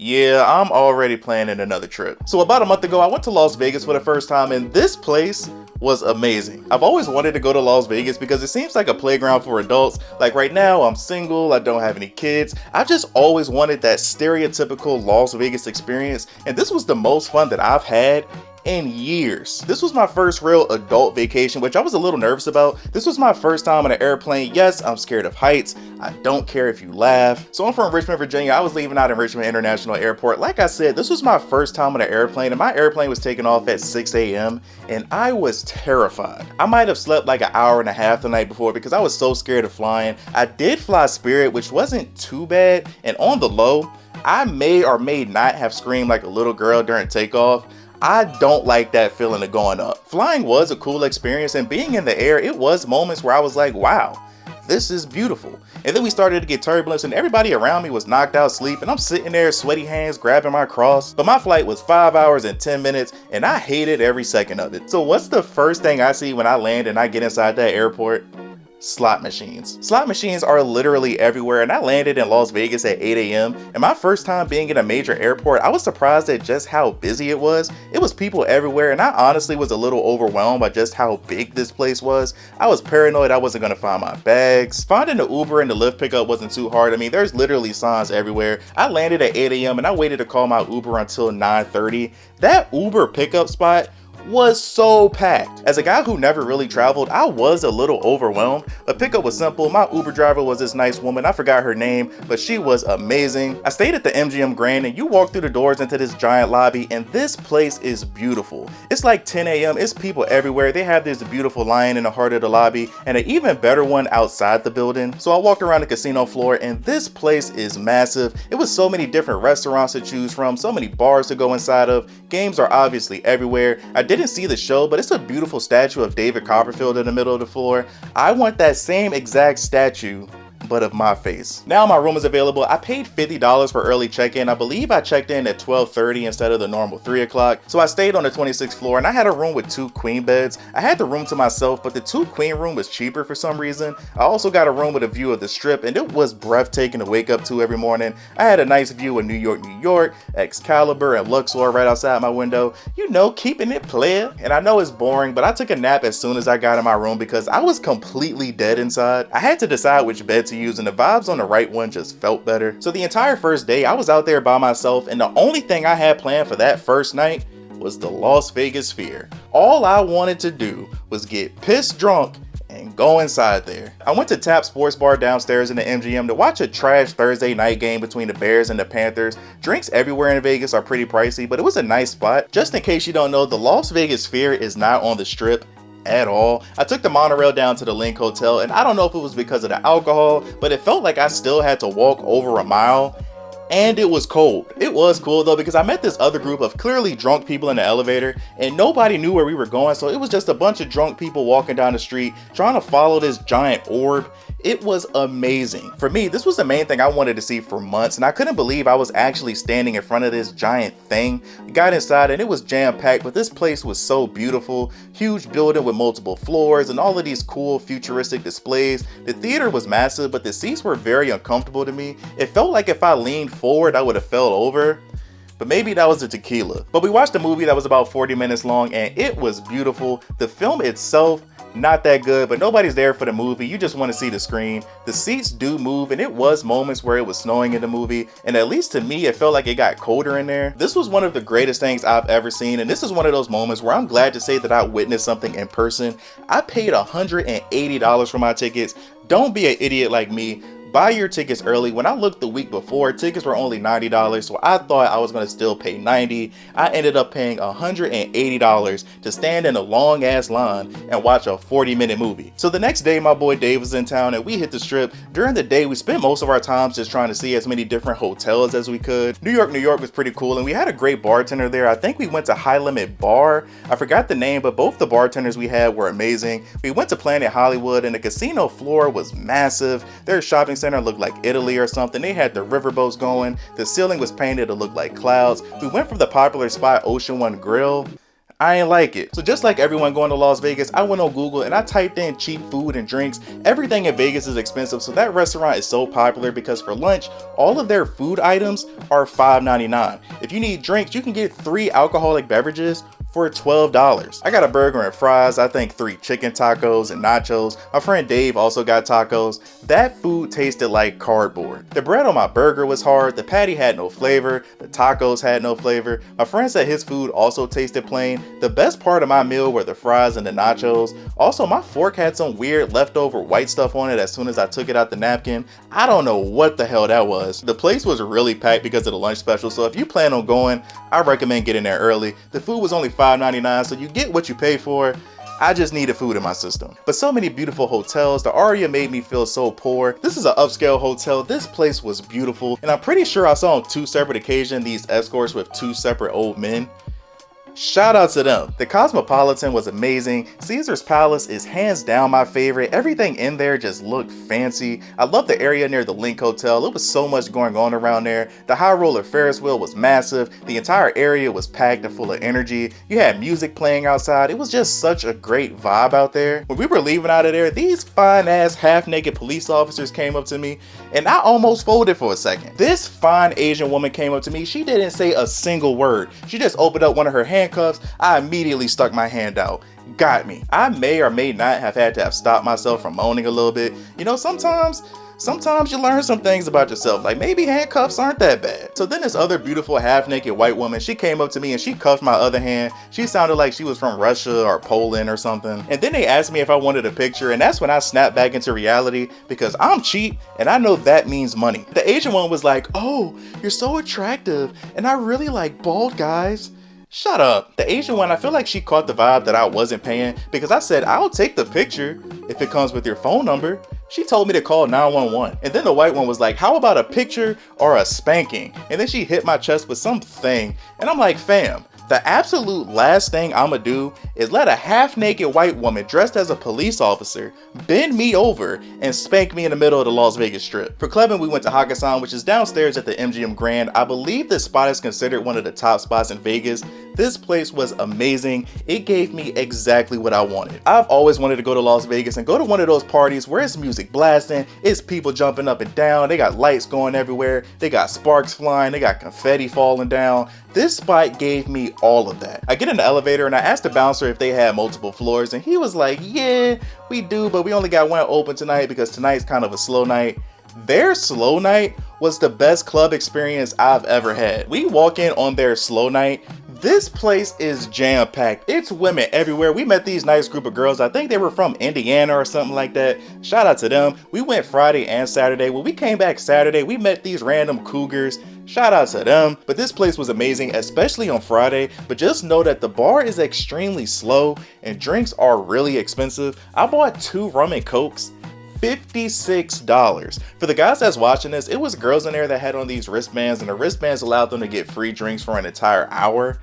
Yeah, I'm already planning another trip. So about a month ago, I went to Las Vegas for the first time, and this place was amazing. I've always wanted to go to Las Vegas because it seems like a playground for adults. Like right now, I'm single, I don't have any kids. I just always wanted that stereotypical Las Vegas experience, and this was the most fun that I've had in years. This was my first real adult vacation, which I was a little nervous about. This was my first time on an airplane. Yes, I'm scared of heights. I don't care if you laugh. So I'm from Richmond, Virginia. I was leaving out in Richmond International Airport. Like I said, this was my first time on an airplane, and my airplane was taking off at 6 a.m. and I was terrified. I might have slept like an hour and a half the night before because I was so scared of flying. I did fly Spirit, which wasn't too bad, and on the low, I may or may not have screamed like a little girl during takeoff. I don't like that feeling of going up. Flying was a cool experience, and being in the air, it was moments where I was like, wow, this is beautiful. And then we started to get turbulence, and everybody around me was knocked out asleep, and I'm sitting there, sweaty hands, grabbing my cross. But my flight was 5 hours and 10 minutes, and I hated every second of it. So what's the first thing I see when I land and I get inside that airport? Slot machines. Slot machines are literally everywhere, and I landed in Las Vegas at 8 a.m. and my first time being in a major airport, I was surprised at just how busy it was. It was people everywhere, and I honestly was a little overwhelmed by just how big this place was. I was paranoid I wasn't gonna find my bags. Finding the Uber and the Lyft pickup wasn't too hard. I mean, there's literally signs everywhere. I landed at 8 a.m. and I waited to call my Uber until 9:30. That Uber pickup spot was so packed. As a guy who never really traveled, I was a little overwhelmed. The pickup was simple. My Uber driver was this nice woman. I forgot her name, but she was amazing. I stayed at the MGM Grand, and you walk through the doors into this giant lobby, and this place is beautiful. It's like 10 a.m. It's people everywhere. They have this beautiful lion in the heart of the lobby, and an even better one outside the building. So I walked around the casino floor, and this place is massive. It was so many different restaurants to choose from, so many bars to go inside of. Games are obviously everywhere. I didn't see the show, but it's a beautiful statue of David Copperfield in the middle of the floor. I want that same exact statue, but of my face. Now my room is available. I paid $50 for early check-in. I believe I checked in at 12:30 instead of the normal 3 o'clock. So I stayed on the 26th floor, and I had a room with 2 queen beds. I had the room to myself, but the 2 queen room was cheaper for some reason. I also got a room with a view of the Strip, and it was breathtaking to wake up to every morning. I had a nice view of New York, New York, Excalibur, and Luxor right outside my window. You know, keeping it player. And I know it's boring, but I took a nap as soon as I got in my room because I was completely dead inside. I had to decide which bed to use, and the vibes on the right one just felt better. So the entire first day, I was out there by myself, and the only thing I had planned for that first night was the Las Vegas Sphere. All I wanted to do was get pissed drunk and go inside there. I went to Tap Sports Bar downstairs in the MGM to watch a trash Thursday night game between the Bears and the Panthers. Drinks everywhere in Vegas are pretty pricey, but it was a nice spot. Just in case you don't know, the Las Vegas Sphere is not on the Strip at all. I took the monorail down to the Link Hotel, and I don't know if it was because of the alcohol, but it felt like I still had to walk over a mile, and it was cold. It was cool though, because I met this other group of clearly drunk people in the elevator, and nobody knew where we were going, so it was just a bunch of drunk people walking down the street trying to follow this giant orb. It was amazing. For me, this was the main thing I wanted to see for months, and I couldn't believe I was actually standing in front of this giant thing. We got inside, and it was jam-packed, but this place was so beautiful. Huge building with multiple floors and all of these cool futuristic displays. The theater was massive, but the seats were very uncomfortable to me. It felt like if I leaned forward, I would have fell over. But maybe that was the tequila. But we watched a movie that was about 40 minutes long, and it was beautiful. The film itself, not that good, but nobody's there for the movie. You just want to see the screen. The seats do move, and it was moments where it was snowing in the movie, and at least to me, it felt like it got colder in there. This was one of the greatest things I've ever seen, and this is one of those moments where I'm glad to say that I witnessed something in person. I paid $180 for my tickets. Don't be an idiot like me. Buy your tickets early. When I looked the week before, tickets were only $90, so I thought I was going to still pay $90. I ended up paying $180 to stand in a long ass line and watch a 40-minute movie. So the next day, my boy Dave was in town, and we hit the Strip. During the day, we spent most of our time just trying to see as many different hotels as we could. New York, New York was pretty cool, and we had a great bartender there. I think we went to High Limit Bar. I forgot the name, but both the bartenders we had were amazing. We went to Planet Hollywood, and the casino floor was massive. Their shopping center looked like Italy or something. They had the riverboats going. The ceiling was painted to look like clouds. We went from the popular spot Ocean One Grill. I ain't like it. So just like everyone going to Las Vegas, I went on Google and I typed in cheap food and drinks. Everything in Vegas is expensive, so that restaurant is so popular because for lunch, all of their food items are $5.99. If you need drinks, you can get 3 alcoholic beverages for $12. I got a burger and fries, I think 3 chicken tacos and nachos. My friend Dave also got tacos. That food tasted like cardboard. The bread on my burger was hard, the patty had no flavor, the tacos had no flavor. My friend said his food also tasted plain. The best part of my meal were the fries and the nachos. Also, my fork had some weird leftover white stuff on it as soon as I took it out the napkin. I don't know what the hell that was. The place was really packed because of the lunch special, so if you plan on going, I recommend getting there early. The food was only $5.99, so you get what you pay for. I just needed food in my system. But so many beautiful hotels. The Aria made me feel so poor. This is an upscale hotel. This place was beautiful. And I'm pretty sure I saw on 2 separate occasions these escorts with 2 separate old men. Shout out to them. The Cosmopolitan was amazing. Caesar's Palace is hands down my favorite. Everything in there just looked fancy. I love the area near the Link Hotel. It was so much going on around there. The High Roller Ferris wheel was massive. The entire area was packed and full of energy. You had music playing outside. It was just such a great vibe out there. When we were leaving out of there, these fine ass half-naked police officers came up to me and I almost folded for a second. This fine Asian woman came up to me. She didn't say a single word. She just opened up one of her handcuffs. I immediately stuck my hand out. Got me. I may or may not have had to have stopped myself from moaning a little bit. You know, sometimes you learn some things about yourself, like maybe handcuffs aren't that bad. So then this other beautiful half-naked white woman, she came up to me and she cuffed my other hand. She sounded like she was from Russia or Poland or something. And then they asked me if I wanted a picture, and that's when I snapped back into reality because I'm cheap and I know that means money. The Asian one was like, "Oh, you're so attractive and I really like bald guys." Shut up. The Asian one, I feel like she caught the vibe that I wasn't paying because I said, "I'll take the picture if it comes with your phone number." She told me to call 911. And then the white one was like, "How about a picture or a spanking?" And then she hit my chest with something. And I'm like, fam, the absolute last thing I'ma do is let a half-naked white woman dressed as a police officer bend me over and spank me in the middle of the Las Vegas Strip. For clubbing, we went to Hakkasan, which is downstairs at the MGM Grand. I believe this spot is considered one of the top spots in Vegas. This place was amazing. It gave me exactly what I wanted. I've always wanted to go to Las Vegas and go to one of those parties where it's music blasting, it's people jumping up and down, they got lights going everywhere, they got sparks flying, they got confetti falling down. This spot gave me all of that. I get in the elevator and I asked the bouncer if they had multiple floors, and he was like, "Yeah, we do, but we only got one open tonight because tonight's kind of a slow night." Their slow night was the best club experience I've ever had. We walk in on their slow night. This place is jam-packed. It's women everywhere. We met these nice group of girls. I think they were from Indiana or something like that. Shout out to them. We went Friday and Saturday. When we came back Saturday, we met these random cougars. Shout out to them. But this place was amazing, especially on Friday. But just know that the bar is extremely slow and drinks are really expensive. I bought 2 rum and cokes. $56. For the guys that's watching this, it was girls in there that had on these wristbands, and the wristbands allowed them to get free drinks for an entire hour.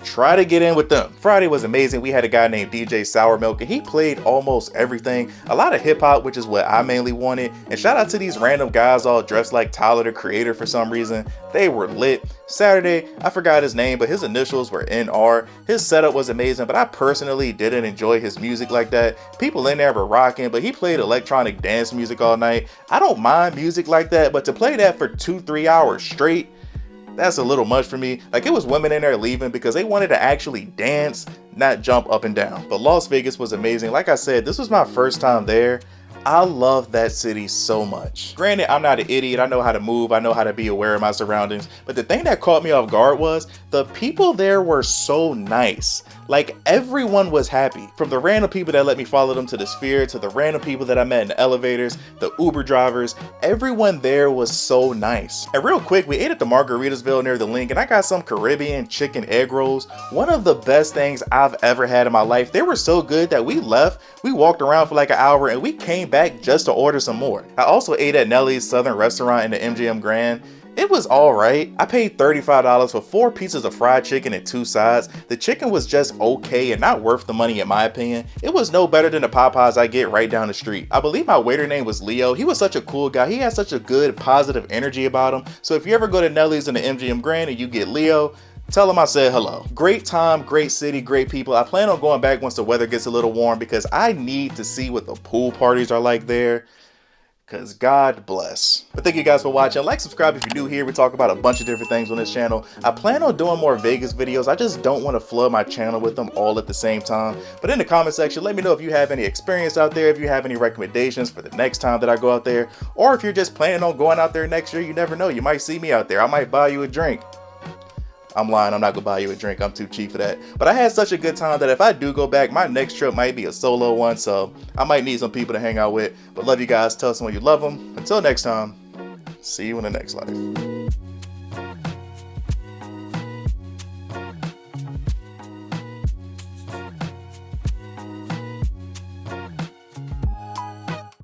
Try to get in with them. Friday was amazing. We had a guy named DJ Sour Milk and he played almost everything. A lot of hip hop, which is what I mainly wanted. And shout out to these random guys all dressed like Tyler the Creator for some reason. They were lit. Saturday, I forgot his name, but his initials were NR. His setup was amazing, but I personally didn't enjoy his music like that. People in there were rocking, but he played electronic dance music all night. I don't mind music like that, but to play that for 2-3 hours straight, that's a little much for me. Like, it was women in there leaving because they wanted to actually dance, not jump up and down. But Las Vegas was amazing. Like I said, this was my first time there. I love that city so much. Granted, I'm not an idiot. I know how to move. I know how to be aware of my surroundings. But the thing that caught me off guard was the people there were so nice. Like, everyone was happy. From the random people that let me follow them to the Sphere, to the random people that I met in the elevators, the Uber drivers, everyone there was so nice. And real quick, we ate at the Margaritasville near the Link, and I got some Caribbean chicken egg rolls. One of the best things I've ever had in my life. They were so good that we left. We walked around for like an hour and we came back just to order some more. I also ate at Nellie's Southern Restaurant in the MGM Grand. It was all right. I paid $35 for 4 pieces of fried chicken and 2 sides. The chicken was just okay and not worth the money in my opinion. It was no better than the Popeyes I get right down the street. I believe my waiter name was Leo. He was such a cool guy. He had such a good positive energy about him. So if you ever go to Nellie's in the MGM Grand and you get Leo, Tell them I said hello. Great time, great city, great people. I plan on going back once the weather gets a little warm because I need to see what the pool parties are like there. Because God bless. But thank you guys for watching. Like, subscribe if you're new here. We talk about a bunch of different things on this channel. I plan on doing more Vegas videos. I just don't want to flood my channel with them all at the same time. But in the comment section, let me know if you have any experience out there, if you have any recommendations for the next time that I go out there, or if you're just planning on going out there next year. You never know. You might see me out there. I might buy you a drink. I'm lying, I'm not gonna buy you a drink, I'm too cheap for that. But I had such a good time that if I do go back, my next trip might be a solo one, so I might need some people to hang out with. But love you guys, tell someone you love them. Until next time, see you in the next life.